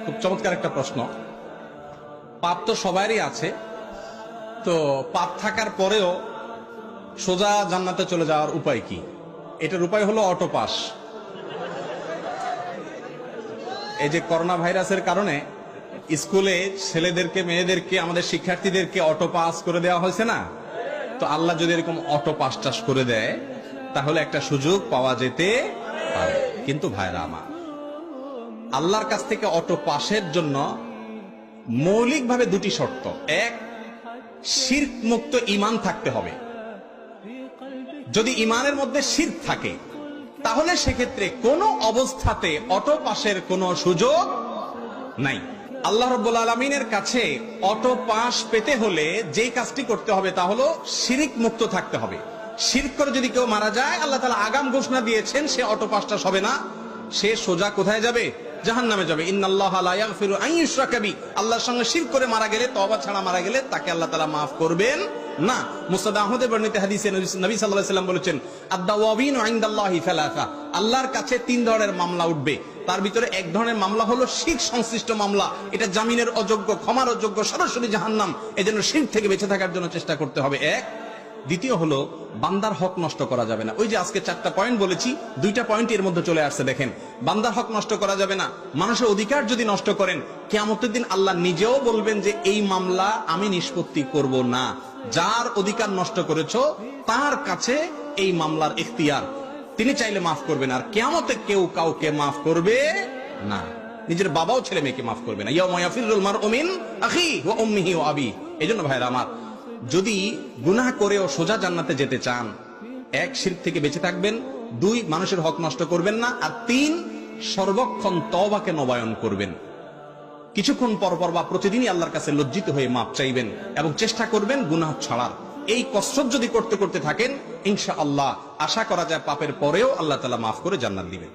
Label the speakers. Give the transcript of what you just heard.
Speaker 1: খুব চমৎকার একটা প্রশ্ন। পাপ তো সবারই আছে, তো পাপ থাকার পরেও সোজা জান্নাতে চলে যাওয়ার উপায় কি? এটার উপায় হলো অটো পাস। এই যে করোনা ভাইরাসের কারণে স্কুলে ছেলেদেরকে, মেয়েদেরকে, আমাদের শিক্ষার্থীদেরকে অটো পাস করে দেওয়া হয়েছে না? তো আল্লাহ যদি এরকম অটো পাস টাস করে দেয় তাহলে একটা সুযোগ পাওয়া যেতে পারে। কিন্তু ভাইরা আমার, আল্লাহর কাছ থেকে অটো পাসের জন্য মৌলিকভাবে দুটি শর্ত। এক, শিরক মুক্ত ঈমান থাকতে হবে। যদি ঈমানের মধ্যে শিরক থাকে তাহলে সেক্ষেত্রে কোনো অবস্থাতে অটো পাসের কোনো সুযোগ নাই। আল্লাহ রাব্বুল আলামিনের কাছে অটো পাস পেতে হলে যেই কাজটি করতে হবে তা হলো শিরক মুক্ত থাকতে হবে। শিরক করে যদি কেউ মারা যায়, আল্লাহ তাআলা আগাম ঘোষণা দিয়েছেন সে অটো পাসটা হবে না, সে সোজা কোথায় যাবে? জাহান্নামে যাবে। ইন্নাল্লাহা লা ইয়াগফিরু আন ইউশরাকা বিহি, আল্লাহর সঙ্গে শিরক করে মারা গেলে, তওবা ছাড়া মারা গেলে তাকে আল্লাহ তাআলা maaf করবেন না। মুসনাদ আহমদের বর্ণিত হাদিসে নবী সাল্লাল্লাহু আলাইহি ওয়াসাল্লাম বলেছেন, আদ-দাওয়াবিনু ইনদাল্লাহি সালাসা, আল্লাহর কাছে তিন ধরনের মামলা উঠবে। তার ভিতরে এক ধরনের মামলা হলো শিরক সংশ্লিষ্ট মামলা। এটা জামিনের অযোগ্য, ক্ষমার অযোগ্য, সরাসরি জাহান্নাম। এজন্য শিরক থেকে বেঁচে থাকার জন্য চেষ্টা করতে হবে। এক। দ্বিতীয় হলো বান্দার হক নষ্ট করা যাবে না। ওই যে আজকে 4টা পয়েন্ট বলেছি, 2টা পয়েন্ট এর মধ্যে চলে আসছে। দেখেন, বান্দার হক নষ্ট করা যাবে না। মানুষের অধিকার যদি নষ্ট করেন, কিয়ামতের দিন আল্লাহ নিজেও বলবেন যে এই মামলা আমি নিষ্পত্তি করব না। যার অধিকার নষ্ট করেছো তার কাছে এই মামলার ইখতিয়ার, তিনি চাইলে মাফ করবেন। আর কিয়ামতে কেউ কাউকে মাফ করবে না। নিজের বাবাও ছেলে মেয়েকে মাফ করবে না। ইয়াউমা ইয়াফিরুল মারউ মিন আখিহি ওয়া উম্মিহি ওয়া আবিহি। এজন্য ভাইরা আমার, যদি গুনাহ করেও সোজা জান্নাতে যেতে চান, এক, শিরক থেকে বেঁচে থাকবেন। 2, মানুষের হক নষ্ট করবেন না। আর 3, সর্বক্ষণ তওবাকে নবায়ন করবেন। কিছুক্ষণ পর পর বা প্রতিদিনই আল্লাহর কাছে লজ্জিত হয়ে মাপ চাইবেন এবং চেষ্টা করবেন গুনাহ ছাড়ার। এই কসরত যদি করতে করতে থাকেন, ইনশাআল্লাহ আশা করা যায় পাপের পরেও আল্লাহ তাআলা মাফ করে জান্নাত দিবেন।